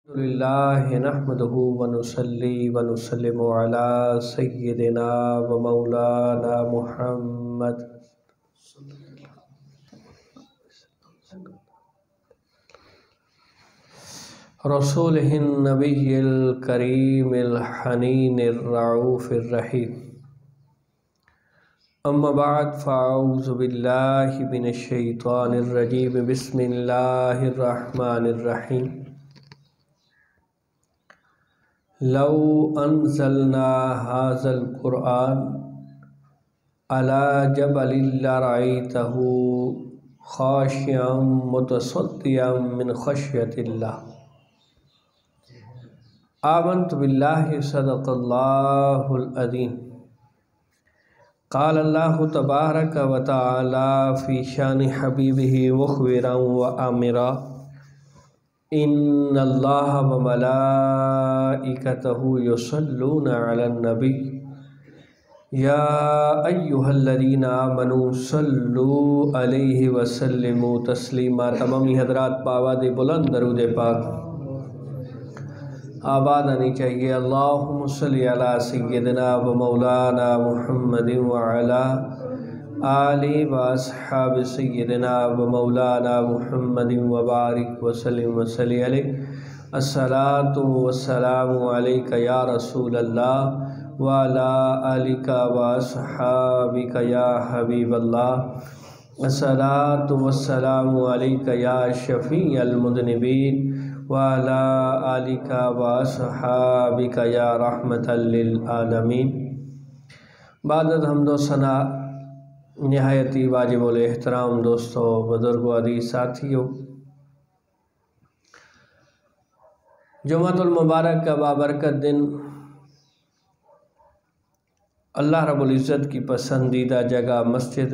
الحمدللہ نحمدہ ونصلی ونسلم علی سیدنا و مولانا محمد رسولہ النبی الکریم الحنین الرعوف الرحیم اما بعد فاعوذ باللہ من الشیطان الرجیم بسم اللہ الرحمن الرحیم لو انزلنا هذا القرآن على جبل لرأيته خاشعا متصدعا من خشية الله آمنت بالله صدق الله العظيم قال الله تبارك وتعالى في شان حبيبه مخبرا وآمرا ان اللہ و ملائکتہ یصلون علی النبی یا ایہا الذین آمنوا صلوا علیہ وسلموا تسلیما۔ تمامی حضرات بآواز بلند درود پاک آباد آنی چاہیے۔ اللہم صلی علی سیدنا و مولانا محمد وعلی آلی و اصحاب سیدنا و مولانا محمد وبارک وسلم وصلی علیہ۔ الصلاۃ والسلام علیک یا رسول اللہ وعلی آلک و اصحابک یا حبیب اللہ۔ الصلاۃ والسلام علیک یا شفیع المذنبین وعلی آلک و اصحابک یا رحمۃ للعالمین۔ بعد حمد و ثنا نہایتی واجب الاحترام دوستو، بزرگو، عزیز ساتھیو، جمعۃ المبارک کا بابرکت دن اللہ رب العزت کی پسندیدہ جگہ مسجد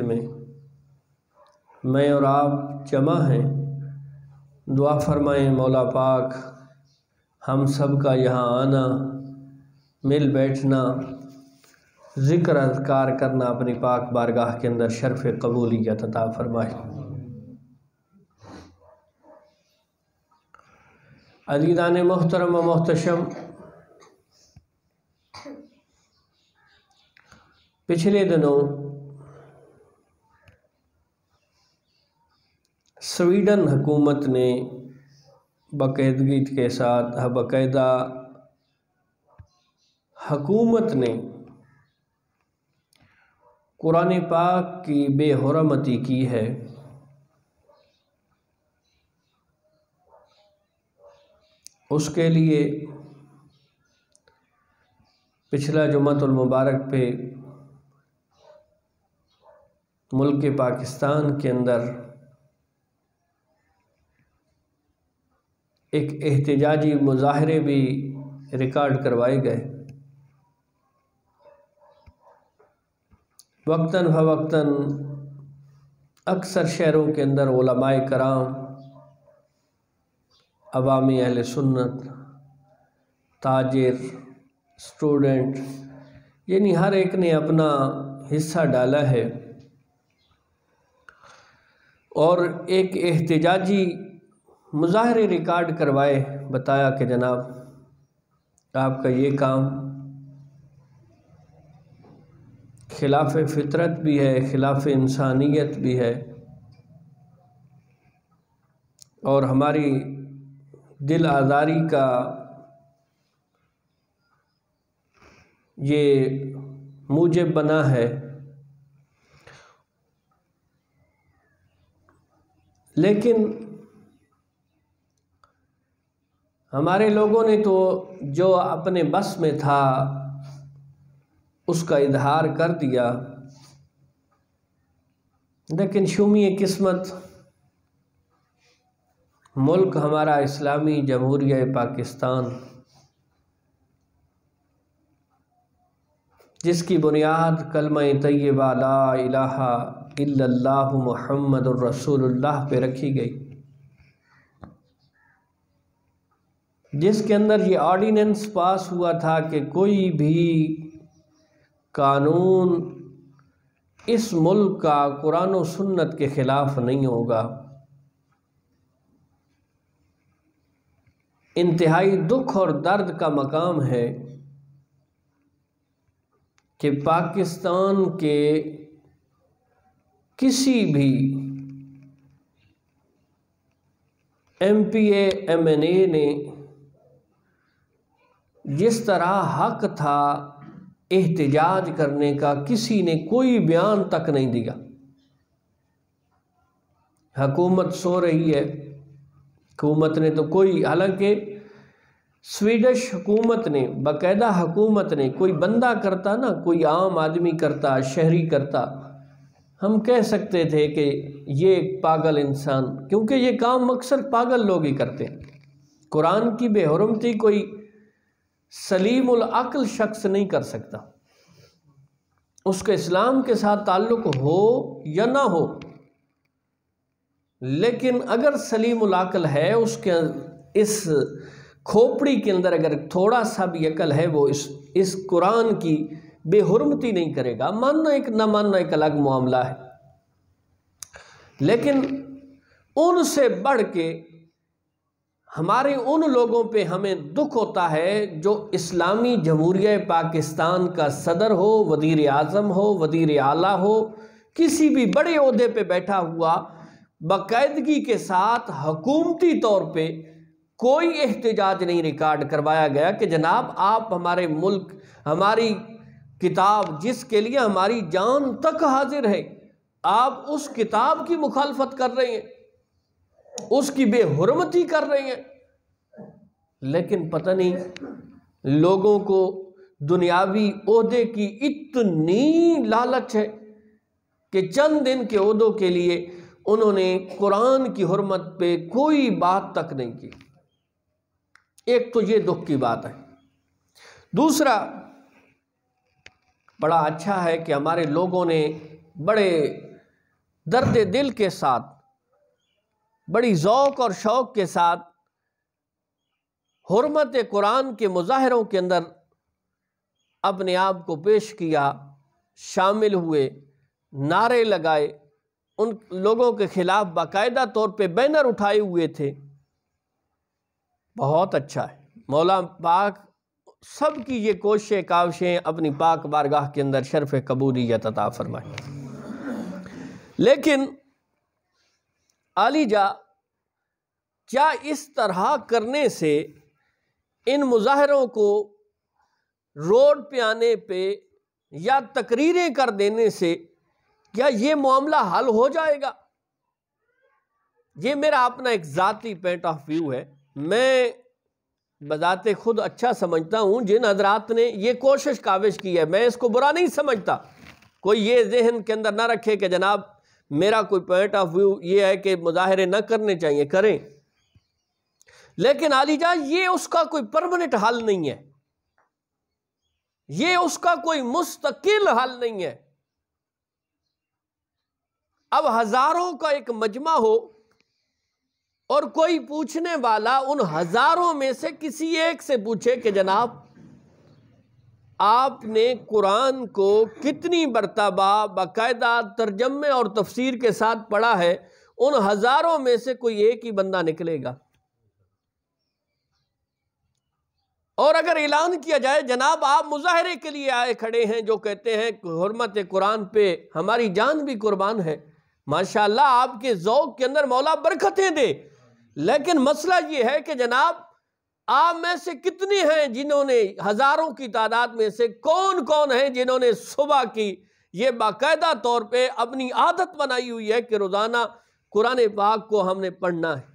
میں اور آپ جمع ہیں۔ دعا فرمائیں مولا پاک ہم سب کا یہاں آنا، مل بیٹھنا، ذکر اذکار کرنا اپنی پاک بارگاہ کے اندر شرف قبولیت عطا فرمائے۔ عزیزان محترم و محتشم، پچھلے دنوں سویڈن حکومت نے باقاعدگی کے ساتھ حکومت نے قرآن پاک کی بے حرمتی کی ہے۔ اس کے لیے پچھلا جمعۃ المبارک پہ ملک پاکستان کے اندر ایک احتجاجی مظاہرے بھی ریکارڈ کروائے گئے۔ وقتاً فوقتاً اکثر شہروں کے اندر علماء کرام، عوامی اہل سنت، تاجر، اسٹوڈنٹ، یعنی ہر ایک نے اپنا حصہ ڈالا ہے اور ایک احتجاجی مظاہرے ریکارڈ کروائے، بتایا کہ جناب آپ کا یہ کام خلاف فطرت بھی ہے، خلاف انسانیت بھی ہے، اور ہماری دل آزاری کا یہ موجب بنا ہے۔ لیکن ہمارے لوگوں نے تو جو اپنے بس میں تھا اس کا اظہار کر دیا، لیکن شومی قسمت ملک ہمارا اسلامی جمہوریہ پاکستان، جس کی بنیاد کلمہ طیبہ لا الہ الا اللہ محمد الرسول اللہ پہ رکھی گئی، جس کے اندر یہ آرڈیننس پاس ہوا تھا کہ کوئی بھی قانون اس ملک کا قرآن و سنت کے خلاف نہیں ہوگا۔ انتہائی دکھ اور درد کا مقام ہے کہ پاکستان کے کسی بھی M P A M N A نے جس طرح حق تھا احتجاج کرنے کا، کسی نے کوئی بیان تک نہیں دیا۔ حکومت سو رہی ہے، حکومت نے تو کوئی، حالانکہ سویڈش حکومت نے، باقاعدہ حکومت نے، کوئی بندہ کرتا نا، کوئی عام آدمی کرتا، شہری کرتا، ہم کہہ سکتے تھے کہ یہ ایک پاگل انسان، کیونکہ یہ کام اکثر پاگل لوگ ہی کرتے ہیں۔ قرآن کی بے حرمتی کوئی سلیم العقل شخص نہیں کر سکتا، اس کے اسلام کے ساتھ تعلق ہو یا نہ ہو، لیکن اگر سلیم العقل ہے، اس کے اس کھوپڑی کے اندر اگر تھوڑا سا بھی عقل ہے، وہ اس قرآن کی بے حرمتی نہیں کرے گا۔ ماننا ایک نہ ماننا ایک الگ معاملہ ہے، لیکن ان سے بڑھ کے ہمارے ان لوگوں پہ ہمیں دکھ ہوتا ہے جو اسلامی جمہوریہ پاکستان کا صدر ہو، وزیر اعظم ہو، وزیر اعلیٰ ہو، کسی بھی بڑے عہدے پہ بیٹھا ہوا، باقاعدگی کے ساتھ حکومتی طور پہ کوئی احتجاج نہیں ریکارڈ کروایا گیا کہ جناب آپ ہمارے ملک، ہماری کتاب جس کے لیے ہماری جان تک حاضر ہے، آپ اس کتاب کی مخالفت کر رہے ہیں، اس کی بے حرمتی کر رہے ہیں۔ لیکن پتہ نہیں لوگوں کو دنیاوی عہدے کی اتنی لالچ ہے کہ چند دن کے عہدوں کے لیے انہوں نے قرآن کی حرمت پہ کوئی بات تک نہیں کی۔ ایک تو یہ دکھ کی بات ہے۔ دوسرا، بڑا اچھا ہے کہ ہمارے لوگوں نے بڑے درد دل کے ساتھ، بڑی ذوق اور شوق کے ساتھ حرمت قرآن کے مظاہروں کے اندر اپنے آپ کو پیش کیا، شامل ہوئے، نعرے لگائے، ان لوگوں کے خلاف باقاعدہ طور پہ بینر اٹھائے ہوئے تھے۔ بہت اچھا ہے، مولا پاک سب کی یہ کوششیں کاوشیں اپنی پاک بارگاہ کے اندر شرف قبولیت عطا فرمائے۔ لیکن عالی جا، کیا اس طرح کرنے سے، ان مظاہروں کو روڈ پہ آنے پہ یا تقریریں کر دینے سے کیا یہ معاملہ حل ہو جائے گا؟ یہ میرا اپنا ایک ذاتی پوائنٹ آف ویو ہے۔ میں بذات خود اچھا سمجھتا ہوں جن حضرات نے یہ کوشش کاوش کی ہے، میں اس کو برا نہیں سمجھتا۔ کوئی یہ ذہن کے اندر نہ رکھے کہ جناب میرا کوئی پوائنٹ آف ویو یہ ہے کہ مظاہرے نہ کرنے چاہیے، کریں، لیکن عالی جان یہ اس کا کوئی پرماننٹ حل نہیں ہے، یہ اس کا کوئی مستقل حل نہیں ہے۔ اب ہزاروں کا ایک مجمع ہو اور کوئی پوچھنے والا ان ہزاروں میں سے کسی ایک سے پوچھے کہ جناب آپ نے قرآن کو کتنی مرتبہ باقاعدہ ترجمے اور تفسیر کے ساتھ پڑھا ہے، ان ہزاروں میں سے کوئی ایک ہی بندہ نکلے گا۔ اور اگر اعلان کیا جائے جناب آپ مظاہرے کے لیے آئے کھڑے ہیں جو کہتے ہیں حرمت قرآن پہ ہماری جان بھی قربان ہے، ماشاءاللہ آپ کے ذوق کے اندر مولا برکتیں دے، لیکن مسئلہ یہ ہے کہ جناب آپ میں سے کتنے ہیں جنہوں نے، ہزاروں کی تعداد میں سے کون کون ہیں جنہوں نے صبح کی یہ باقاعدہ طور پہ اپنی عادت بنائی ہوئی ہے کہ روزانہ قرآن پاک کو ہم نے پڑھنا ہے؟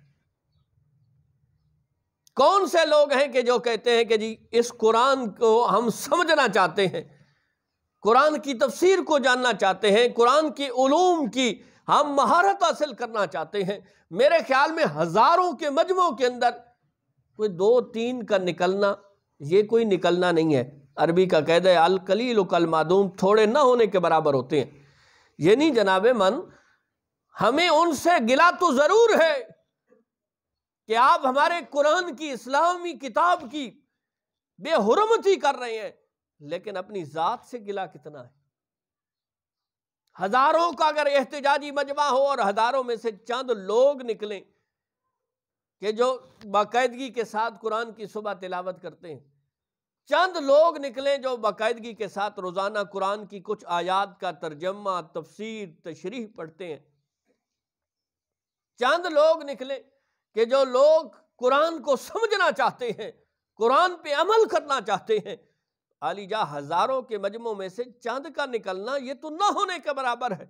کون سے لوگ ہیں کہ جو کہتے ہیں کہ جی اس قرآن کو ہم سمجھنا چاہتے ہیں، قرآن کی تفسیر کو جاننا چاہتے ہیں، قرآن کی علوم کی ہم مہارت حاصل کرنا چاہتے ہیں؟ میرے خیال میں ہزاروں کے مجموعوں کے اندر کوئی دو تین کا نکلنا، یہ کوئی نکلنا نہیں ہے۔ عربی کا قاعدہ ہے القلیل کالمعدوم، تھوڑے نہ ہونے کے برابر ہوتے ہیں۔ یعنی جناب من، ہمیں ان سے گلہ تو ضرور ہے کہ آپ ہمارے قرآن کی، اسلامی کتاب کی بے حرمتی کر رہے ہیں، لیکن اپنی ذات سے گلہ کتنا ہے؟ ہزاروں کا اگر احتجاجی مجمع ہو اور ہزاروں میں سے چند لوگ نکلیں کہ جو باقاعدگی کے ساتھ قرآن کی صبح تلاوت کرتے ہیں، چند لوگ نکلیں جو باقاعدگی کے ساتھ روزانہ قرآن کی کچھ آیات کا ترجمہ، تفسیر، تشریح پڑھتے ہیں، چند لوگ نکلیں کہ جو لوگ قرآن کو سمجھنا چاہتے ہیں، قرآن پہ عمل کرنا چاہتے ہیں۔ علی جا ہزاروں کے مجموع میں سے چند کا نکلنا یہ تو نہ ہونے کے برابر ہے۔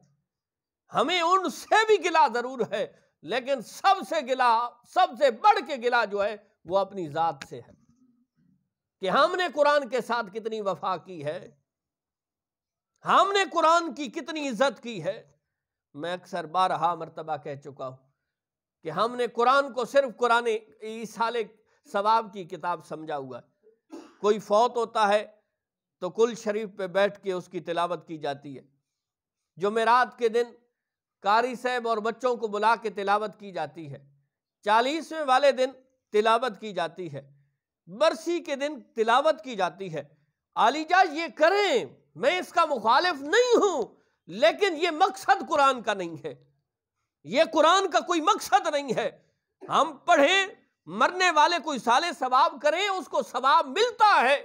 ہمیں ان سے بھی گلہ ضرور ہے، لیکن سب سے بڑھ کے گلہ جو ہے وہ اپنی ذات سے ہے کہ ہم نے قرآن کے ساتھ کتنی وفا کی ہے، ہم نے قرآن کی کتنی عزت کی ہے۔ میں اکثر بارہا مرتبہ کہہ چکا ہوں کہ ہم نے قرآن کو صرف قرآن ایصال ثواب کی کتاب سمجھا ہوا ہے۔ کوئی فوت ہوتا ہے تو کل شریف پہ بیٹھ کے اس کی تلاوت کی جاتی ہے، جمعرات کے دن قاری صاحب اور بچوں کو بلا کے تلاوت کی جاتی ہے، 40ویں والے دن تلاوت کی جاتی ہے، برسی کے دن تلاوت کی جاتی ہے۔ علی جا یہ کریں، میں اس کا مخالف نہیں ہوں، لیکن یہ مقصد قرآن کا نہیں ہے، یہ قرآن کا کوئی مقصد نہیں ہے۔ ہم پڑھیں، مرنے والے کو ایصال ثواب کریں، اس کو ثواب ملتا ہے،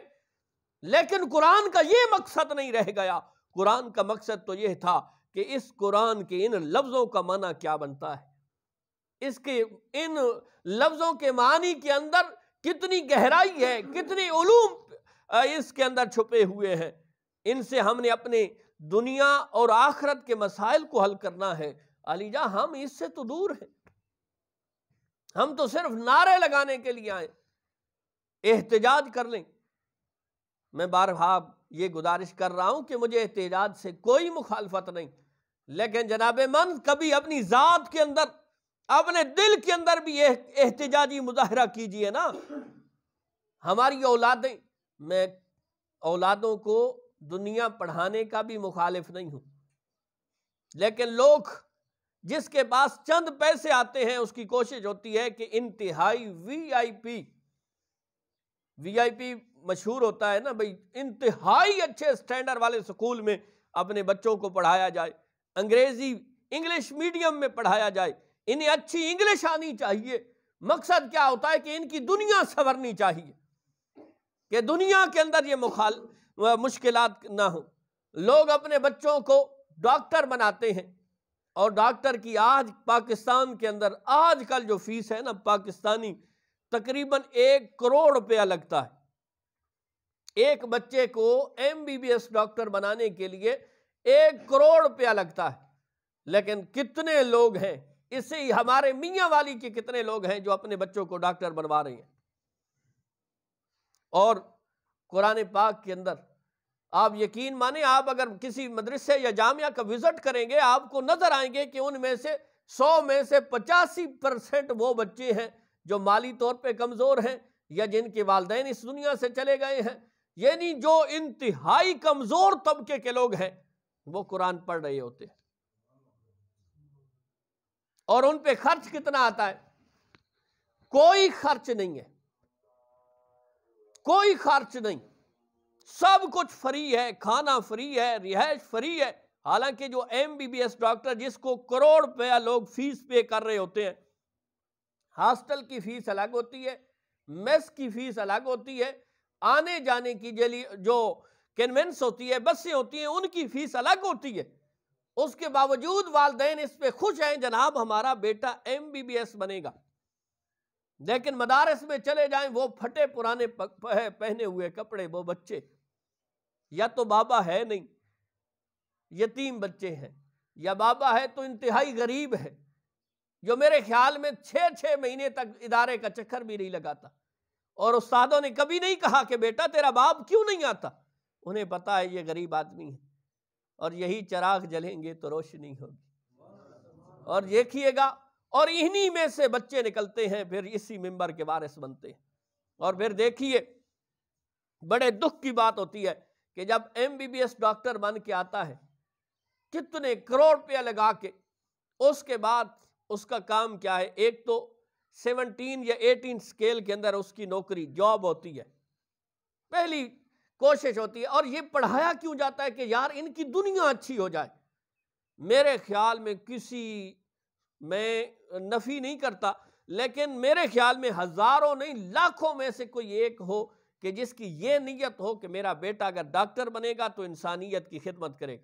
لیکن قرآن کا یہ مقصد نہیں رہ گیا۔ قرآن کا مقصد تو یہ تھا کہ اس قرآن کے ان لفظوں کا معنی کیا بنتا ہے، اس کے ان لفظوں کے معنی کے اندر کتنی گہرائی ہے، کتنے علوم اس کے اندر چھپے ہوئے ہیں۔ ان سے ہم نے اپنے دنیا اور آخرت کے مسائل کو حل کرنا ہے۔ علی جا ہم اس سے تو دور ہیں، ہم تو صرف نعرے لگانے کے لیے آئے، احتجاج کر لیں۔ میں بارہا یہ گزارش کر رہا ہوں کہ مجھے احتجاج سے کوئی مخالفت نہیں، لیکن جناب من کبھی اپنی ذات کے اندر، اپنے دل کے اندر بھی احتجاجی مظاہرہ کیجئے نا۔ ہماری اولادیں، میں اولادوں کو دنیا پڑھانے کا بھی مخالف نہیں ہوں، لیکن لوگ جس کے پاس چند پیسے آتے ہیں اس کی کوشش ہوتی ہے کہ انتہائی وی آئی پی مشہور ہوتا ہے نا بھئی، انتہائی اچھے سٹینڈرڈ والے سکول میں اپنے بچوں کو پڑھایا جائے، انگلش میڈیم میں پڑھایا جائے، انہیں اچھی انگلش آنی چاہیے۔ مقصد کیا ہوتا ہے کہ ان کی دنیا سنورنی چاہیے، کہ دنیا کے اندر یہ مشکلات نہ ہوں۔ لوگ اپنے بچوں کو ڈاکٹر بناتے ہیں، اور ڈاکٹر کی آج پاکستان کے اندر آج کل جو فیس ہے نا پاکستانی، تقریباً 1 کروڑ روپیہ لگتا ہے۔ ایک بچے کو MBBS ڈاکٹر بنانے کے لیے 1 کروڑ روپیہ لگتا ہے، لیکن کتنے لوگ ہیں، اس سے ہمارے میاں والی کے کتنے لوگ ہیں جو اپنے بچوں کو ڈاکٹر بنوا رہے ہیں۔ اور قرآن پاک کے اندر آپ یقین مانیں، آپ اگر کسی مدرسے یا جامعہ کا وزٹ کریں گے، آپ کو نظر آئیں گے کہ ان میں سے 100 میں سے 85% وہ بچے ہیں جو مالی طور پہ کمزور ہیں یا جن کے والدین اس دنیا سے چلے گئے ہیں، یعنی جو انتہائی کمزور طبقے کے لوگ ہیں وہ قرآن پڑھ رہے ہوتے ہیں، اور ان پہ خرچ کتنا آتا ہے؟ کوئی خرچ نہیں ہے، کوئی خرچ نہیں، سب کچھ فری ہے، کھانا فری ہے، رہائش فری ہے۔ حالانکہ جو MBBS ڈاکٹر جس کو کروڑ روپیہ لوگ فیس پے کر رہے ہوتے ہیں، ہاسٹل کی فیس الگ ہوتی ہے، میس کی فیس الگ ہوتی ہے، آنے جانے کی جو کنوینس ہوتی ہے، بسیں ہوتی ہیں، ان کی فیس الگ ہوتی ہے۔ اس کے باوجود والدین اس پہ خوش ہیں، جناب ہمارا بیٹا MBBS بنے گا۔ لیکن مدارس میں چلے جائیں، وہ پھٹے پرانے پہنے ہوئے کپڑے، وہ بچے یا تو بابا ہے نہیں، یتیم بچے ہیں، یا بابا ہے تو انتہائی غریب ہے، جو میرے خیال میں 6 مہینے تک ادارے کا چکر بھی نہیں لگاتا، اور استادوں نے کبھی نہیں کہا کہ بیٹا تیرا باپ کیوں نہیں آتا۔ انہیں پتا ہے یہ غریب آدمی ہے، اور یہی چراغ جلیں گے تو روشنی ہوگی۔ اور دیکھیے گا، اور انہی میں سے بچے نکلتے ہیں، پھر اسی منبر کے وارث بنتے ہیں۔ اور پھر دیکھیے، بڑے دکھ کی بات ہوتی ہے کہ جب MBBS ڈاکٹر بن کے آتا ہے، کتنے کروڑ روپیہ لگا کے، اس کے بعد اس کا کام کیا ہے؟ ایک تو 17 یا 18 سکیل کے اندر اس کی نوکری، جاب ہوتی ہے، پہلی کوشش ہوتی ہے۔ اور یہ پڑھایا کیوں جاتا ہے کہ یار ان کی دنیا اچھی ہو جائے۔ میرے خیال میں میں نفی نہیں کرتا، لیکن میرے خیال میں ہزاروں نہیں لاکھوں میں سے کوئی ایک ہو کہ جس کی یہ نیت ہو کہ میرا بیٹا اگر ڈاکٹر بنے گا تو انسانیت کی خدمت کرے گا۔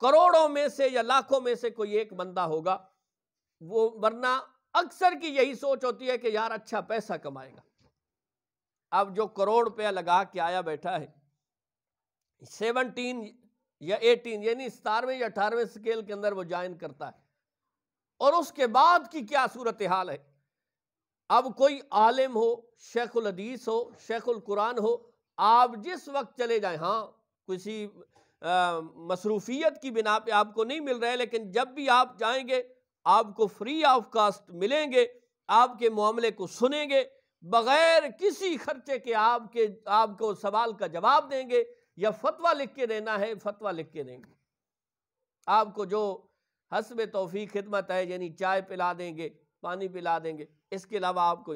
کروڑوں میں سے یا لاکھوں میں سے کوئی ایک بندہ ہوگا وہ، ورنہ اکثر کی یہی سوچ ہوتی ہے کہ یار اچھا پیسہ کمائے گا۔ اب جو کروڑ روپیہ لگا کے آیا بیٹھا ہے 17 یا 18 یعنی 17ویں یا 18ویں سکیل کے اندر وہ جوائن کرتا ہے، اور اس کے بعد کی کیا صورتحال ہے؟ اب کوئی عالم ہو، شیخ الحدیث ہو، شیخ القرآن ہو، آپ جس وقت چلے جائیں، ہاں کسی مصروفیت کی بنا پہ آپ کو نہیں مل رہے، لیکن جب بھی آپ جائیں گے آپ کو فری آف کاسٹ ملیں گے، آپ کے معاملے کو سنیں گے، بغیر کسی خرچے کے آپ کو سوال کا جواب دیں گے، یا فتویٰ لکھ کے دینا ہے فتویٰ لکھ کے دیں گے، آپ کو جو حسب توفیق خدمت ہے، یعنی چائے پلا دیں گے، پانی پلا دیں گے، اس کے علاوہ آپ کو۔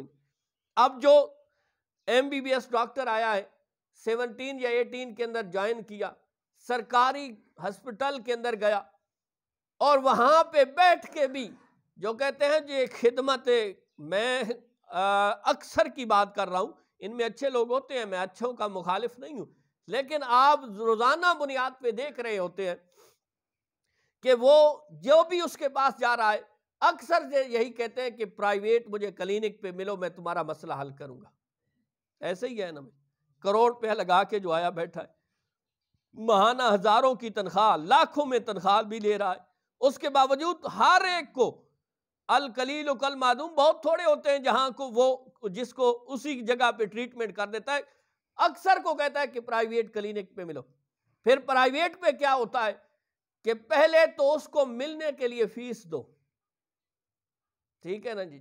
اب جو MBBS ڈاکٹر آیا ہے 17 یا 18 کے اندر جوائن کیا، سرکاری ہسپتال کے اندر گیا، اور وہاں پہ بیٹھ کے بھی جو کہتے ہیں یہ خدمت، میں اکثر کی بات کر رہا ہوں، ان میں اچھے لوگ ہوتے ہیں، میں اچھوں کا مخالف نہیں ہوں، لیکن آپ روزانہ بنیاد پہ دیکھ رہے ہوتے ہیں کہ وہ جو بھی اس کے پاس جا رہا ہے اکثر یہی کہتے ہیں کہ پرائیویٹ مجھے کلینک پہ ملو، میں تمہارا مسئلہ حل کروں گا۔ ایسے ہی ہے نا، کروڑ روپیہ لگا کے جو آیا بیٹھا ہے، ماہانہ ہزاروں کی تنخواہ، لاکھوں میں تنخواہ بھی لے رہا ہے، اس کے باوجود ہر ایک کو القلیل کالمعدوم، بہت تھوڑے ہوتے ہیں جہاں کو وہ جس کو اسی جگہ پہ ٹریٹمنٹ کر دیتا ہے، اکثر کو کہتا ہے کہ پرائیویٹ کلینک پہ ملو۔ پھر پرائیویٹ پہ کیا ہوتا ہے کہ پہلے تو اس کو ملنے کے لیے فیس دو، ٹھیک ہے نا جی،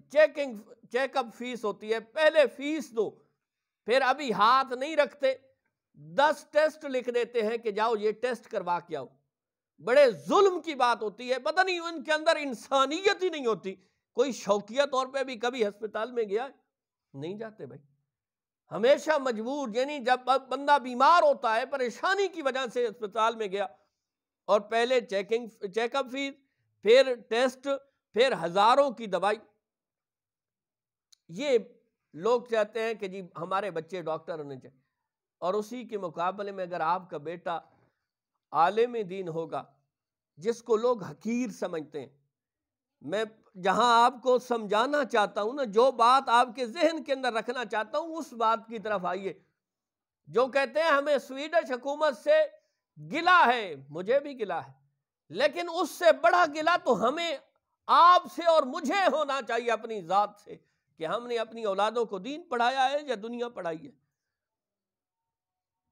چیک اپ فیس ہوتی ہے، پہلے فیس دو، پھر ابھی ہاتھ نہیں رکھتے، 10 ٹیسٹ لکھ دیتے ہیں کہ جاؤ یہ ٹیسٹ کروا کے آؤ۔ بڑے ظلم کی بات ہوتی ہے، پتہ نہیں ان کے اندر انسانیت ہی نہیں ہوتی۔ کوئی شوقیہ طور پہ بھی کبھی ہسپتال میں گیا ہے؟ نہیں جاتے بھائی، ہمیشہ مجبور، یعنی جب بندہ بیمار ہوتا ہے پریشانی کی وجہ سے ہسپتال میں گیا، اور پہلے چیک اپ فیس، پھر ٹیسٹ، پھر ہزاروں کی دوائی۔ یہ لوگ چاہتے ہیں کہ جی ہمارے بچے ڈاکٹر ہونے چاہیے، اور اسی کے مقابلے میں اگر آپ کا بیٹا عالم دین ہوگا جس کو لوگ حقیر سمجھتے ہیں، میں جہاں آپ کو سمجھانا چاہتا ہوں نا، جو بات آپ کے ذہن کے اندر رکھنا چاہتا ہوں اس بات کی طرف آئیے۔ جو کہتے ہیں ہمیں سویڈش حکومت سے گلہ ہے، مجھے بھی گلہ ہے، لیکن اس سے بڑا گلہ تو ہمیں آپ سے اور مجھے ہونا چاہیے اپنی ذات سے، کہ ہم نے اپنی اولادوں کو دین پڑھایا ہے یا دنیا پڑھائی ہے۔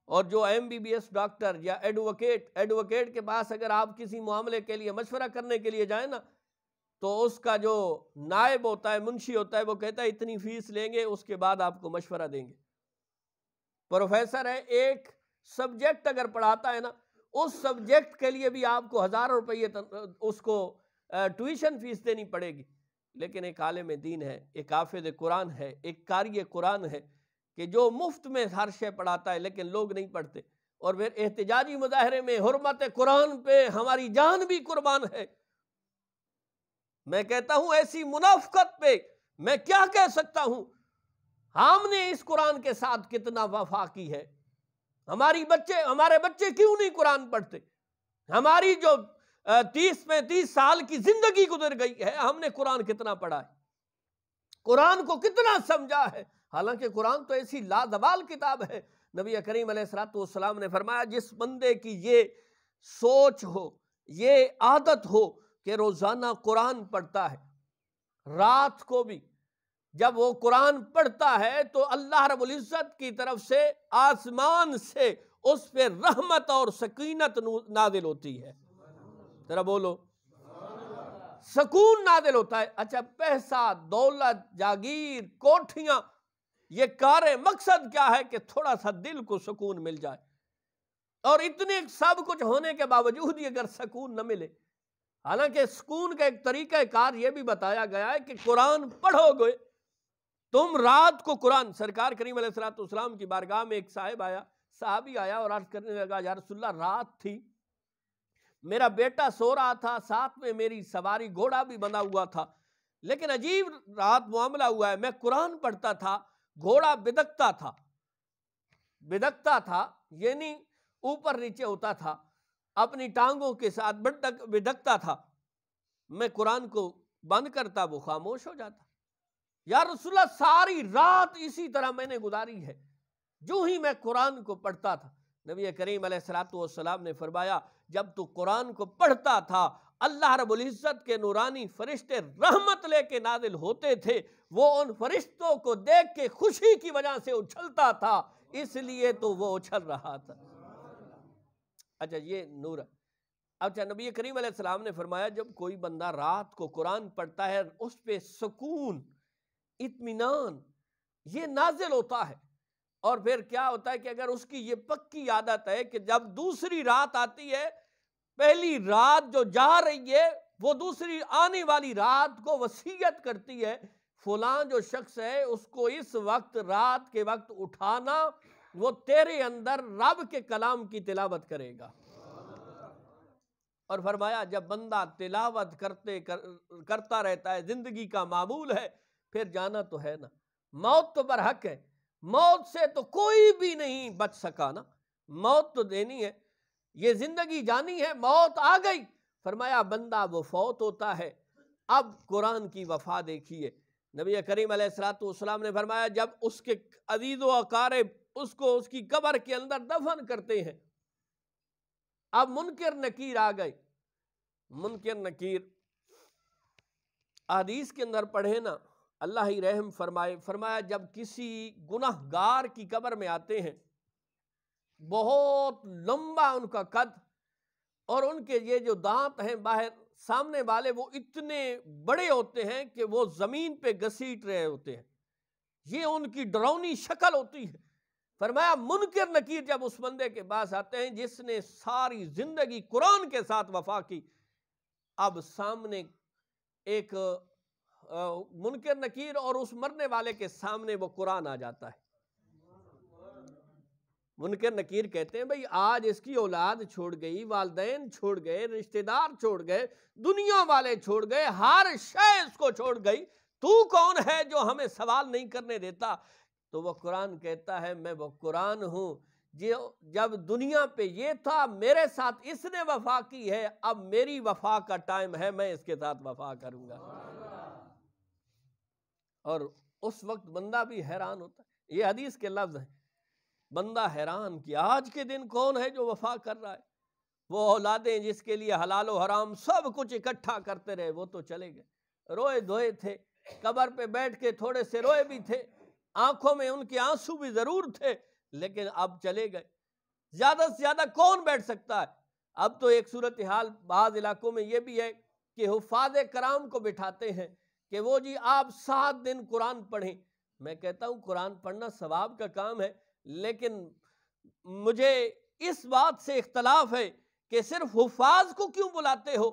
اور جو MBBS ڈاکٹر یا ایڈوکیٹ کے پاس اگر آپ کسی معاملے کے لیے مشورہ کرنے کے لیے جائیں نا، تو اس کا جو نائب ہوتا ہے، منشی ہوتا ہے، وہ کہتا ہے اتنی فیس لیں گے، اس کے بعد آپ کو مشورہ دیں گے۔ پروفیسر ہے، ایک سبجیکٹ اگر پڑھاتا ہے نا، اس سبجیکٹ کے لیے بھی آپ کو ہزاروں روپے اس کو ٹیوشن فیس دینی پڑے گی۔ لیکن ایک عالم دین ہے، ایک حافظ قرآن ہے، ایک قاری قرآن ہے کہ جو مفت میں ہر شے پڑھاتا ہے، لیکن لوگ نہیں پڑھتے، اور پھر احتجاجی مظاہرے میں حرمت قرآن پہ ہماری جان بھی قربان ہے۔ میں کہتا ہوں ایسی منافقت پہ میں کیا کہہ سکتا ہوں؟ ہم نے اس قرآن کے ساتھ کتنا وفا کی ہے؟ ہمارے بچے کیوں نہیں قرآن پڑھتے؟ ہماری جو 30-35 سال کی زندگی گزر گئی ہے، ہم نے قرآن کتنا پڑھا ہے؟ قرآن کو کتنا سمجھا ہے؟ حالانکہ قرآن تو ایسی لازوال کتاب ہے۔ نبی کریم علیہ السلام نے فرمایا جس بندے کی یہ سوچ ہو، یہ عادت ہو کہ روزانہ قرآن پڑھتا ہے، رات کو بھی جب وہ قرآن پڑھتا ہے تو اللہ رب العزت کی طرف سے آسمان سے اس پہ رحمت اور سکینت نازل ہوتی ہے۔ ذرا بولو، سکون نازل ہوتا ہے۔ اچھا، پیسہ، دولت، جاگیر، کوٹھیاں، یہ کار مقصد کیا ہے؟ کہ تھوڑا سا دل کو سکون مل جائے، اور اتنے سب کچھ ہونے کے باوجود اگر سکون نہ ملے، حالانکہ سکون کا ایک طریقہ کار یہ بھی بتایا گیا ہے کہ قرآن پڑھو گے تم رات کو قرآن۔ سرکار کریم علیہ السلام کی بارگاہ میں ایک صحابی آیا اور عرض کرنے لگا، یا رسول اللہ رات تھی، میرا بیٹا سو رہا تھا، ساتھ میں میری سواری گھوڑا بھی بندھا ہوا تھا، لیکن عجیب رات معاملہ ہوا ہے، میں قرآن پڑھتا تھا، گھوڑا بدکتا تھا یعنی اوپر نیچے ہوتا تھا، اپنی ٹانگوں کے ساتھ بدکتا تھا، میں قرآن کو بند کرتا وہ خاموش ہو جاتا۔ یا رسول اللہ ساری رات اسی طرح میں نے گزاری ہے، جو ہی میں قرآن کو پڑھتا تھا۔ نبی کریم علیہ الصلوۃ والسلام نے فرمایا جب تو قرآن کو پڑھتا تھا اللہ رب العزت کے نورانی فرشتے رحمت لے کے نازل ہوتے تھے، وہ ان فرشتوں کو دیکھ کے خوشی کی وجہ سے اچھلتا تھا، اس لیے تو وہ اچھل رہا تھا۔ اچھا یہ نور ہے۔ اچھا نبی کریم علیہ السلام نے فرمایا جب کوئی بندہ رات کو قرآن پڑھتا ہے اس پہ سکون، اطمینان یہ نازل ہوتا ہے، اور پھر کیا ہوتا ہے کہ اگر اس کی یہ پکی عادت ہے کہ جب دوسری رات آتی ہے، پہلی رات جو جا رہی ہے وہ دوسری آنے والی رات کو وصیت کرتی ہے فلاں جو شخص ہے اس کو اس وقت رات کے وقت اٹھانا، وہ تیرے اندر رب کے کلام کی تلاوت کرے گا۔ اور فرمایا جب بندہ تلاوت کرتا رہتا ہے، زندگی کا معمول ہے، پھر جانا تو ہے نا، موت تو برحق ہے، موت سے تو کوئی بھی نہیں بچ سکا نا، موت تو دینی ہے، یہ زندگی جانی ہے، موت آ گئی، فرمایا بندہ وہ فوت ہوتا ہے۔ اب قرآن کی وفا دیکھیے، نبی کریم علیہ الصلوۃ والسلام نے فرمایا جب اس کے عزیز و اقارب اس کو اس کی قبر کے اندر دفن کرتے ہیں، اب منکر نکیر آ گئے، منکر نکیر حدیث کے اندر پڑھے نا، اللہ ہی رحم فرمائے، فرمایا جب کسی گناہ گار کی قبر میں آتے ہیں، بہت لمبا ان کا قد، اور ان کے یہ جو دانت ہیں باہر سامنے والے وہ اتنے بڑے ہوتے ہیں کہ وہ زمین پہ گھسیٹ رہے ہوتے ہیں، یہ ان کی ڈراؤنی شکل ہوتی ہے۔ فرمایا منکر نکیر جب اس بندے کے پاس آتے ہیں جس نے ساری زندگی قرآن کے ساتھ وفا کی، اب سامنے ایک منکر نکیر اور اس مرنے والے کے سامنے وہ قرآن آ جاتا ہے۔ منکر نکیر کہتے ہیں بھئی آج اس کی اولاد چھوڑ گئی، والدین چھوڑ گئے، رشتہ دار چھوڑ گئے، دنیا والے چھوڑ گئے، ہر شے اس کو چھوڑ گئی، تو کون ہے جو ہمیں سوال نہیں کرنے دیتا؟ تو وہ قرآن کہتا ہے میں وہ قرآن ہوں جب دنیا پہ یہ تھا میرے ساتھ اس نے وفا کی ہے، اب میری وفا کا ٹائم ہے، میں اس کے ساتھ وفا کروں گا۔ اور اس وقت بندہ بھی حیران ہوتا ہے، یہ حدیث کے لفظ ہیں، بندہ حیران کہ آج کے دن کون ہے جو وفا کر رہا ہے؟ وہ اولادیں جس کے لیے حلال و حرام سب کچھ اکٹھا کرتے رہے وہ تو چلے گئے، روئے دھوئے تھے، قبر پہ بیٹھ کے تھوڑے سے روئے بھی تھے، آنکھوں میں ان کے آنسو بھی ضرور تھے، لیکن اب چلے گئے۔ زیادہ سے زیادہ کون بیٹھ سکتا ہے؟ اب تو ایک صورتحال بعض علاقوں میں یہ بھی ہے کہ حفاظ کرام کو بٹھاتے ہیں کہ وہ جی آپ 7 دن قرآن پڑھیں۔ میں کہتا ہوں قرآن پڑھنا ثواب کا کام ہے، لیکن مجھے اس بات سے اختلاف ہے کہ صرف حفاظ کو کیوں بلاتے ہو؟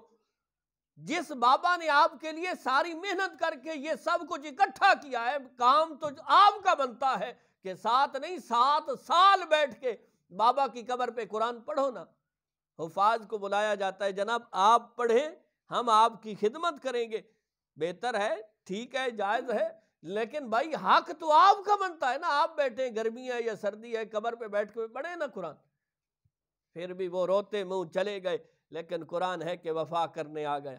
جس بابا نے آپ کے لیے ساری محنت کر کے یہ سب کچھ اکٹھا کیا ہے، کام تو آپ کا بنتا ہے کہ 7 نہیں 7 سال بیٹھ کے بابا کی قبر پہ قرآن پڑھو نا۔ حفاظ کو بلایا جاتا ہے جناب آپ پڑھیں، ہم آپ کی خدمت کریں گے، بہتر ہے، ٹھیک ہے، جائز ہے، لیکن بھائی حق تو آپ کا بنتا ہے نا، آپ بیٹھیں، گرمی ہے یا سردی ہے، قبر پہ بیٹھ کے پڑھیں نا قرآن۔ پھر بھی وہ روتے منہ چلے گئے، لیکن قرآن ہے کہ وفا کرنے آ گیا۔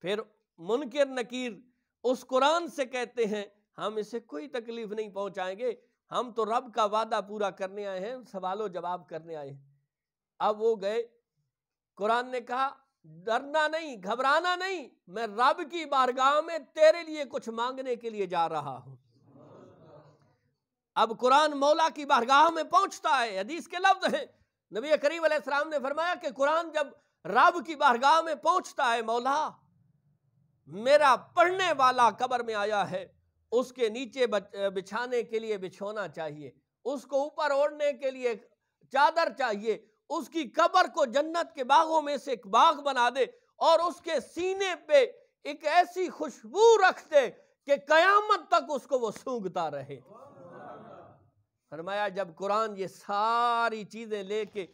پھر منکر نکیر اس قرآن سے کہتے ہیں ہم اسے کوئی تکلیف نہیں پہنچائیں گے، ہم تو رب کا وعدہ پورا کرنے آئے ہیں، سوال و جواب کرنے آئے ہیں۔ اب وہ گئے، قرآن نے کہا ڈرنا نہیں، گھبرانا نہیں، میں رب کی بارگاہ میں تیرے لیے کچھ مانگنے کے لیے جا رہا ہوں۔ اب قرآن مولا کی بارگاہ میں پہنچتا ہے، حدیث کے لفظ ہیں، نبی کریم علیہ السلام نے فرمایا کہ قرآن جب رب کی بارگاہ میں پہنچتا ہے، مولا میرا پڑھنے والا قبر میں آیا ہے، اس کے نیچے بچھانے کے لیے بچھونا چاہیے، اس کو اوپر اوڑھنے کے لیے چادر چاہیے، اس کی قبر کو جنت کے باغوں میں سے ایک باغ بنا دے، اور اس کے سینے پہ ایک ایسی خوشبو رکھ دے کہ قیامت تک اس کو وہ سونگھتا رہے۔ فرمایا جب قرآن یہ ساری چیزیں لے کے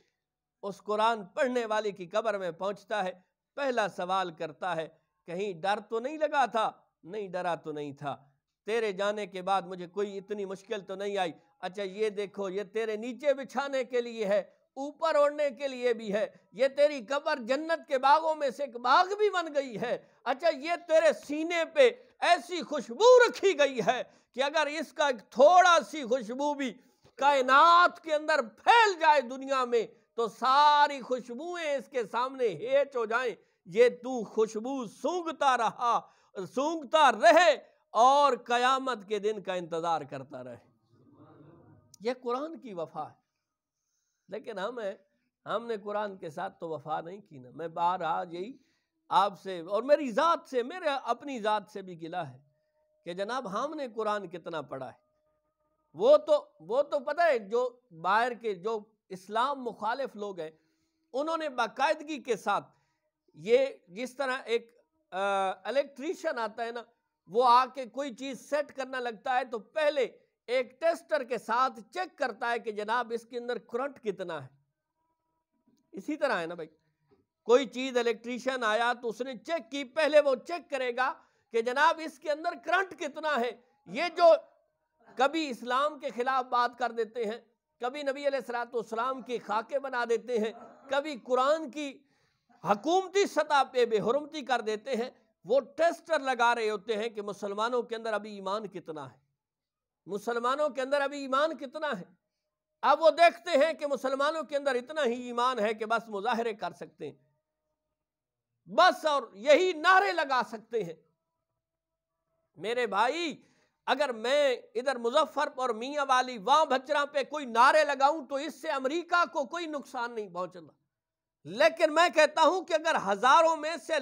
اس قرآن پڑھنے والے کی قبر میں پہنچتا ہے، پہلا سوال کرتا ہے کہیں ڈر تو نہیں لگا تھا؟ نہیں ڈرا تو نہیں تھا، تیرے جانے کے بعد مجھے کوئی اتنی مشکل تو نہیں آئی۔ اچھا یہ دیکھو، یہ تیرے نیچے بچھانے کے لیے ہے، اوپر اوڑھنے کے لیے بھی ہے، یہ تیری قبر جنت کے باغوں میں سے ایک باغ بھی بن گئی ہے۔ اچھا یہ تیرے سینے پہ ایسی خوشبو رکھی گئی ہے کہ اگر اس کا ایک تھوڑا سی خوشبو بھی کائنات کے اندر پھیل جائے دنیا میں تو ساری خوشبوئیں اس کے سامنے ہیچ ہو جائیں۔ یہ تو خوشبو سونگھتا رہے اور قیامت کے دن کا انتظار کرتا رہے۔ یہ قرآن کی وفا ہے، لیکن ہم نے قرآن کے ساتھ تو وفا نہیں کی نا۔ میں بہرحال یہی آپ سے اور میری ذات سے، میرے اپنی ذات سے بھی گلہ ہے کہ جناب ہم نے قرآن کتنا پڑھا ہے۔ وہ تو پتہ ہے، جو باہر کے جو اسلام مخالف لوگ ہیں انہوں نے باقاعدگی کے ساتھ یہ جس طرح ایک الیکٹریشین آتا ہے نا، وہ آ کے کوئی چیز سیٹ کرنا لگتا ہے تو پہلے ایک ٹیسٹر کے ساتھ چیک کرتا ہے کہ جناب اس کے اندر کرنٹ کتنا ہے۔ اسی طرح ہے نا بھائی، کوئی چیز الیکٹریشین آیا تو اس نے چیک کی، پہلے وہ چیک کرے گا کہ جناب اس کے اندر کرنٹ کتنا ہے۔ یہ جو کبھی اسلام کے خلاف بات کر دیتے ہیں، کبھی نبی علیہ السلام کی خاکے بنا دیتے ہیں، کبھی قرآن کی حکومتی سطح پہ بے حرمتی کر دیتے ہیں، وہ ٹیسٹر لگا رہے ہوتے ہیں کہ مسلمانوں کے اندر ابھی ایمان کتنا ہے، مسلمانوں کے اندر ابھی ایمان کتنا ہے۔ اب وہ دیکھتے ہیں کہ مسلمانوں کے اندر اتنا ہی ایمان ہے کہ بس مظاہرے کر سکتے ہیں، بس اور یہی نعرے لگا سکتے ہیں۔ میرے بھائی، اگر میں ادھر مظفر اور میاں والی وہاں بھچراں پہ کوئی نعرے لگاؤں تو اس سے امریکہ کو کوئی نقصان نہیں پہنچنا، لیکن میں کہتا ہوں کہ اگر ہزاروں میں سے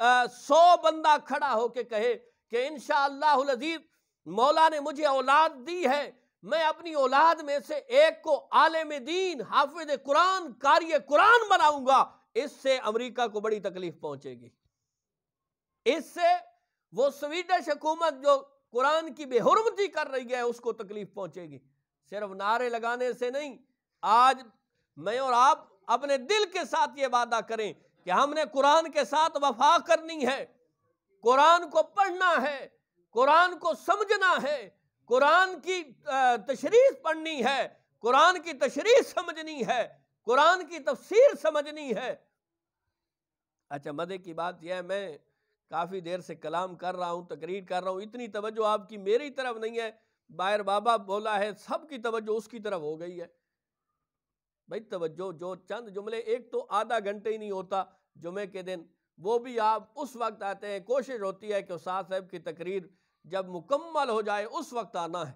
100 بندہ کھڑا ہو کے کہے کہ انشاءاللہ العزیز مولا نے مجھے اولاد دی ہے، میں اپنی اولاد میں سے ایک کو عالم دین، حافظ قرآن، قاری قرآن بناؤں گا، اس سے امریکہ کو بڑی تکلیف پہنچے گی۔ اس سے وہ سویڈش حکومت جو قرآن کی بے حرمتی کر رہی ہے اس کو تکلیف پہنچے گی، صرف نعرے لگانے سے نہیں۔ آج میں اور آپ اپنے دل کے ساتھ یہ وعدہ کریں کہ ہم نے قرآن کے ساتھ وفا کرنی ہے، قرآن کو پڑھنا ہے، قرآن کو سمجھنا ہے، قرآن کی تشریح پڑھنی ہے، قرآن کی تشریح سمجھنی ہے، قرآن کی تفسیر سمجھنی ہے۔ اچھا مزے کی بات یہ ہے، میں کافی دیر سے کلام کر رہا ہوں، تقریر کر رہا ہوں، اتنی توجہ آپ کی میری طرف نہیں ہے۔ باہر بابا بولا ہے، سب کی توجہ اس کی طرف ہو گئی ہے۔ بھائی توجہ، جو چند جملے، ایک تو آدھا گھنٹے ہی نہیں ہوتا جمعے کے دن، وہ بھی آپ اس وقت آتے ہیں، کوشش ہوتی ہے کہ استاد صاحب کی تقریر جب مکمل ہو جائے اس وقت آنا ہے،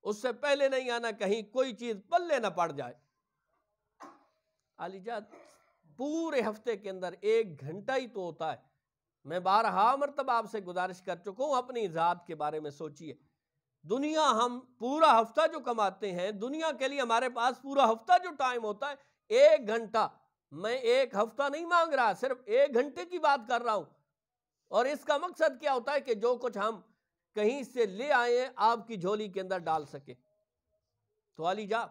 اس سے پہلے نہیں آنا، کہیں کوئی چیز پلے نہ پڑ جائے۔ علی جان، پورے ہفتے کے اندر 1 گھنٹہ ہی تو ہوتا ہے۔ میں بارہا مرتبہ آپ سے گزارش کر چکا ہوں، اپنی ذات کے بارے میں سوچئے۔ دنیا ہم پورا ہفتہ جو کماتے ہیں، دنیا کے لیے ہمارے پاس پورا ہفتہ جو ٹائم ہوتا ہے 1 گھنٹہ، میں 1 ہفتہ نہیں مانگ رہا، صرف 1 گھنٹے کی بات کر رہا ہوں۔ اور اس کا مقصد کیا ہوتا ہے کہ جو کچھ ہم کہیں سے لے آئے ہیں آپ کی جھولی کے اندر ڈال سکے۔ تو علی جا،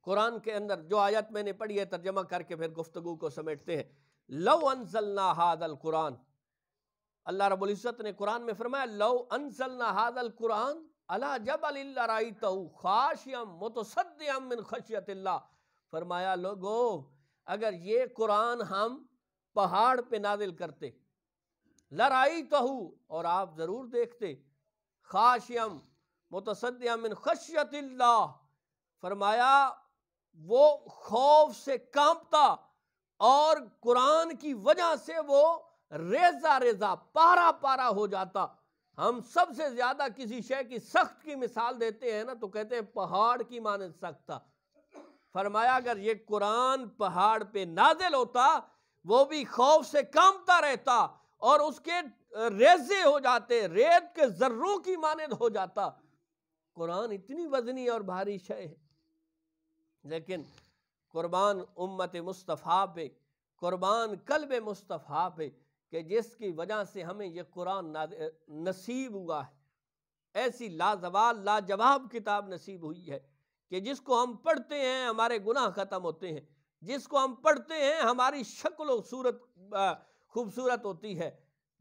قرآن کے اندر جو آیت میں نے پڑھی ہے ترجمہ کر کے پھر گفتگو کو سمیٹتے ہیں۔ لو انزلنا ھذا القرآن، اللہ رب العزت نے قرآن میں فرمایا لو انزلنا ھذا القرآن علی جبل لرأیتہ خاشعا متصدعا من خشیۃ اللہ، فرمایا لوگو اگر یہ قرآن ہم پہاڑ پہ نازل کرتے، لرأیتہ، اور آپ ضرور دیکھتے، خاشعا متصدعا من خشیۃ اللہ، فرمایا وہ خوف سے کانپتا اور قرآن کی وجہ سے وہ ریزہ ریزہ پارا پارا ہو جاتا۔ ہم سب سے زیادہ کسی شے کی سخت کی مثال دیتے ہیں نا تو کہتے ہیں پہاڑ کی مانند سخت تھا۔ فرمایا اگر یہ قرآن پہاڑ پہ نازل ہوتا وہ بھی خوف سے کانپتا رہتا اور اس کے ریزے ہو جاتے، ریت کے ذروں کی مانند ہو جاتا۔ قرآن اتنی وزنی اور بھاری شے ہے، لیکن قربان امت مصطفیٰ پہ، قربان قلب مصطفیٰ پہ کہ جس کی وجہ سے ہمیں یہ قرآن نصیب ہوا ہے، ایسی لازوال لاجواب کتاب نصیب ہوئی ہے کہ جس کو ہم پڑھتے ہیں ہمارے گناہ ختم ہوتے ہیں، جس کو ہم پڑھتے ہیں ہماری شکل و صورت خوبصورت ہوتی ہے،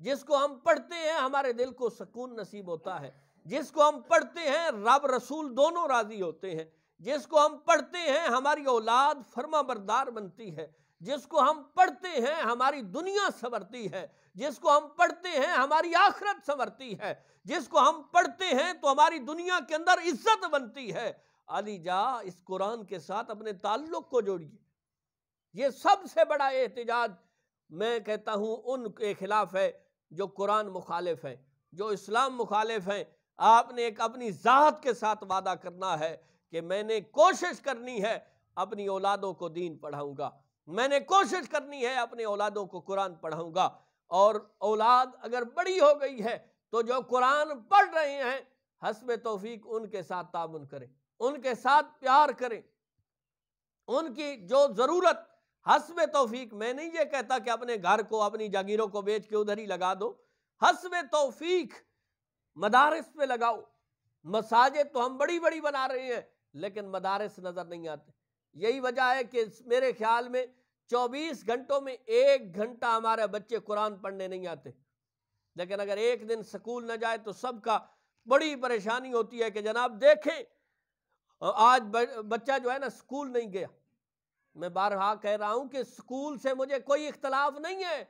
جس کو ہم پڑھتے ہیں ہمارے دل کو سکون نصیب ہوتا ہے، جس کو ہم پڑھتے ہیں رب رسول دونوں راضی ہوتے ہیں، جس کو ہم پڑھتے ہیں ہماری اولاد فرما بردار بنتی ہے، جس کو ہم پڑھتے ہیں ہماری دنیا سنورتی ہے، جس کو ہم پڑھتے ہیں ہماری آخرت سنورتی ہے، جس کو ہم پڑھتے ہیں تو ہماری دنیا کے اندر عزت بنتی ہے۔ علی جا اس قرآن کے ساتھ اپنے تعلق کو جوڑیے۔ یہ سب سے بڑا احتجاج میں کہتا ہوں ان کے خلاف ہے جو قرآن مخالف ہیں، جو اسلام مخالف ہیں۔ آپ نے ایک اپنی ذات کے ساتھ وعدہ کرنا ہے کہ میں نے کوشش کرنی ہے اپنی اولادوں کو دین پڑھاؤں گا، میں نے کوشش کرنی ہے اپنے اولادوں کو قرآن پڑھاؤں گا، اور اولاد اگر بڑی ہو گئی ہے تو جو قرآن پڑھ رہے ہیں حسب توفیق ان کے ساتھ تعاون کریں، ان کے ساتھ پیار کریں، ان کی جو ضرورت حسب توفیق، میں نہیں یہ کہتا کہ اپنے گھر کو اپنی جاگیروں کو بیچ کے ادھر ہی لگا دو، حسب توفیق مدارس پہ لگاؤ۔ مساجد تو ہم بڑی بڑی بنا رہے ہیں لیکن مدارس نظر نہیں آتے۔ یہی وجہ ہے کہ میرے خیال میں 24 گھنٹوں میں 1 گھنٹہ ہمارے بچے قرآن پڑھنے نہیں آتے، لیکن اگر ایک دن سکول نہ جائے تو سب کا بڑی پریشانی ہوتی ہے کہ جناب دیکھیں آج بچہ جو ہے نا سکول نہیں گیا۔ میں بارہا کہہ رہا ہوں کہ سکول سے مجھے کوئی اختلاف نہیں ہے،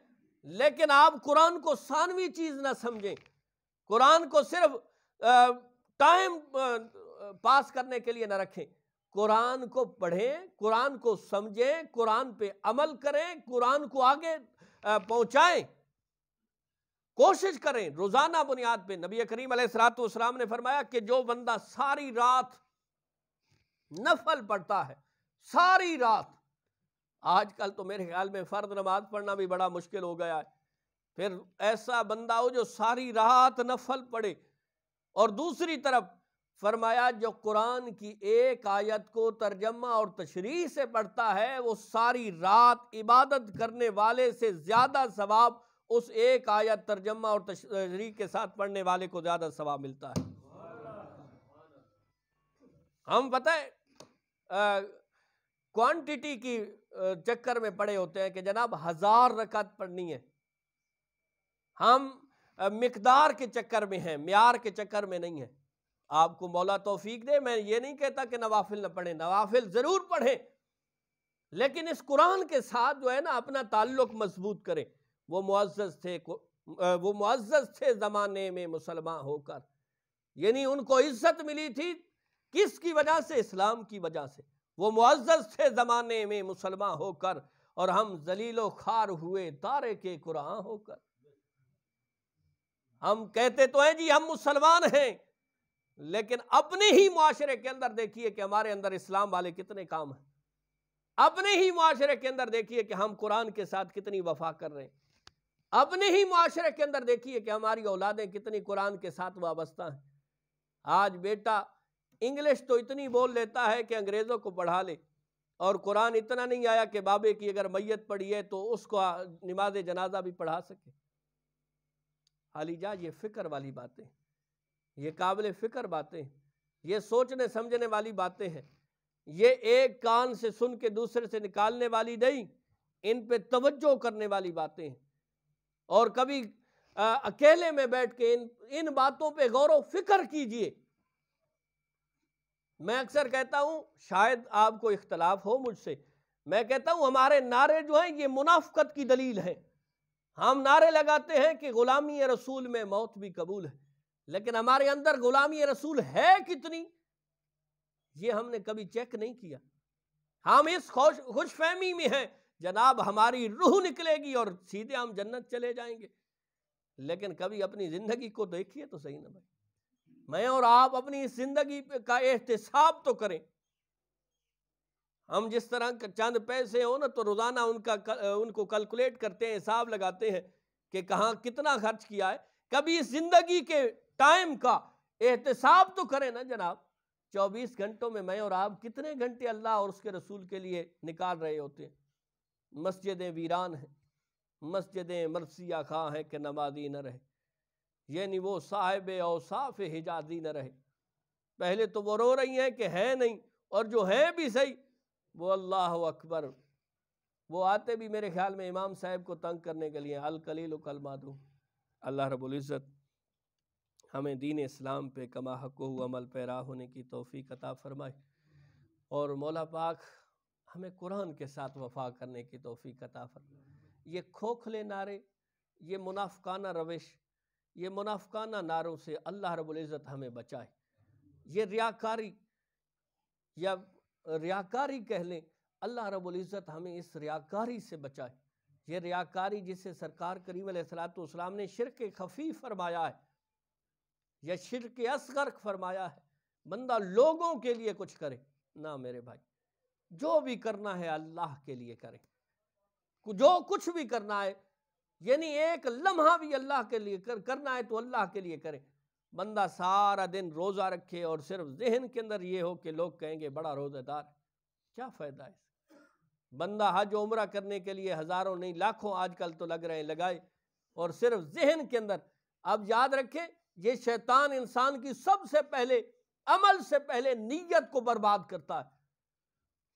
لیکن آپ قرآن کو ثانوی چیز نہ سمجھیں، قرآن کو صرف ٹائم پاس کرنے کے لیے نہ رکھیں، قرآن کو پڑھیں، قرآن کو سمجھیں، قرآن پہ عمل کریں، قرآن کو آگے پہنچائیں، کوشش کریں روزانہ بنیاد پہ۔ نبی کریم علیہ السلام نے فرمایا کہ جو بندہ ساری رات نفل پڑھتا ہے، ساری رات، آج کل تو میرے خیال میں فرض نماز پڑھنا بھی بڑا مشکل ہو گیا ہے، پھر ایسا بندہ ہو جو ساری رات نفل پڑھے، اور دوسری طرف فرمایا جو قرآن کی ایک آیت کو ترجمہ اور تشریح سے پڑھتا ہے وہ ساری رات عبادت کرنے والے سے زیادہ ثواب اس ایک آیت ترجمہ اور تشریح کے ساتھ پڑھنے والے کو زیادہ ثواب ملتا ہے۔ ہم پتہ ہے کوانٹٹی کی چکر میں پڑے ہوتے ہیں کہ جناب 1000 رکعت پڑھنی ہے، ہم مقدار کے چکر میں ہیں، معیار کے چکر میں نہیں ہیں۔ آپ کو مولا توفیق دے، میں یہ نہیں کہتا کہ نوافل نہ پڑھیں، نوافل ضرور پڑھیں، لیکن اس قرآن کے ساتھ جو ہے نا اپنا تعلق مضبوط کریں۔ وہ معزز تھے زمانے میں مسلمان ہو کر، یعنی ان کو عزت ملی تھی کس کی وجہ سے؟ اسلام کی وجہ سے۔ وہ معزز تھے زمانے میں مسلمان ہو کر، اور ہم ذلیل و خوار ہوئے تارک قرآن ہو کر۔ ہم کہتے تو ہیں جی ہم مسلمان ہیں، لیکن اپنے ہی معاشرے کے اندر دیکھیے کہ ہمارے اندر اسلام والے کتنے کام ہیں، اپنے ہی معاشرے کے اندر دیکھیے کہ ہم قرآن کے ساتھ کتنی وفا کر رہے ہیں، اپنے ہی معاشرے کے اندر دیکھیے کہ ہماری اولادیں کتنی قرآن کے ساتھ وابستہ ہیں۔ آج بیٹا انگلش تو اتنی بول لیتا ہے کہ انگریزوں کو پڑھا لے، اور قرآن اتنا نہیں آیا کہ بابے کی اگر میت پڑھی ہے تو اس کو نماز جنازہ بھی پڑھا سکے۔ علی جا یہ فکر والی باتیں، یہ قابل فکر باتیں، یہ سوچنے سمجھنے والی باتیں ہیں، یہ ایک کان سے سن کے دوسرے سے نکالنے والی نہیں، ان پہ توجہ کرنے والی باتیں ہیں۔ اور کبھی اکیلے میں بیٹھ کے ان باتوں پہ غور و فکر کیجئے۔ میں اکثر کہتا ہوں، شاید آپ کو اختلاف ہو مجھ سے، میں کہتا ہوں ہمارے نعرے جو ہیں یہ منافقت کی دلیل ہے۔ ہم نعرے لگاتے ہیں کہ غلامی رسول میں موت بھی قبول ہے، لیکن ہمارے اندر غلامی رسول ہے کتنی یہ ہم نے کبھی چیک نہیں کیا۔ ہم اس خوش فہمی میں ہیں جناب ہماری روح نکلے گی اور سیدھے ہم جنت چلے جائیں گے، لیکن کبھی اپنی زندگی کو دیکھیے تو صحیح نہ بھائی، میں اور آپ اپنی زندگی کا احتساب تو کریں۔ ہم جس طرح چند پیسے ہوں نا تو روزانہ ان کو کیلکولیٹ کرتے ہیں، حساب لگاتے ہیں کہ کہاں کتنا خرچ کیا ہے، کبھی اس زندگی کے ٹائم کا احتساب تو کریں نا جناب۔ 24 گھنٹوں میں اور آپ کتنے گھنٹے اللہ اور اس کے رسول کے لیے نکال رہے ہوتے ہیں؟ مسجدیں ویران ہیں، مسجدیں مرثیہ خواہ ہیں کہ نمازی نہ رہے، یعنی وہ صاحب اوصاف حجازی نہ رہے۔ پہلے تو وہ رو رہی ہیں کہ ہیں نہیں، اور جو ہیں بھی صحیح وہ اللہ اکبر، وہ آتے بھی میرے خیال میں امام صاحب کو تنگ کرنے کے لیے، القلیل کالمعدوم۔ اللہ رب العزت ہمیں دین اسلام پہ کما حق و عمل پیرا ہونے کی توفیق عطا فرمائے، اور مولا پاک ہمیں قرآن کے ساتھ وفا کرنے کی توفیق عطا فرمائے۔ یہ کھوکھلے نعرے، یہ منافقانہ روش، یہ منافقانہ نعروں سے اللہ رب العزت ہمیں بچائے۔ یہ ریاکاری یا ریاکاری کہہ لیں، اللہ رب العزت ہمیں اس ریاکاری سے بچائے۔ یہ ریاکاری جسے سرکار کریم علیہ السلام نے شرک خفی فرمایا ہے یا شرک اصغر فرمایا ہے، بندہ لوگوں کے لیے کچھ کرے نہ، میرے بھائی جو بھی کرنا ہے اللہ کے لیے کرے، جو کچھ بھی کرنا ہے، یعنی ایک لمحہ بھی اللہ کے لیے کرنا ہے تو اللہ کے لیے کرے۔ بندہ سارا دن روزہ رکھے اور صرف ذہن کے اندر یہ ہو کہ لوگ کہیں گے بڑا روزہ دار، کیا فائدہ ہے؟ بندہ حج و عمرہ کرنے کے لیے ہزاروں نہیں لاکھوں آج کل تو لگ رہے ہیں لگائے، اور صرف ذہن کے اندر۔ اب یاد رکھیں، یہ شیطان انسان کی سب سے پہلے عمل سے پہلے نیت کو برباد کرتا ہے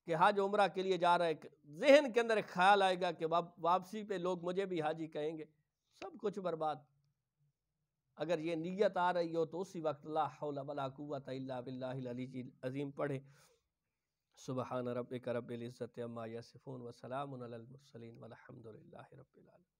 کہ حج عمرہ کے لیے جا رہا ہے، ذہن کے اندر ایک خیال آئے گا کہ واپسی پہ لوگ مجھے بھی حاجی کہیں گے، سب کچھ برباد۔ اگر یہ نیت آ رہی ہو تو اسی وقت لا حول ولا قوت الا باللہ العلی العظیم پڑھے۔ سبحان ربک رب العزت عما یصفون وسلام علی المرسلین والحمد للہ رب العالمین۔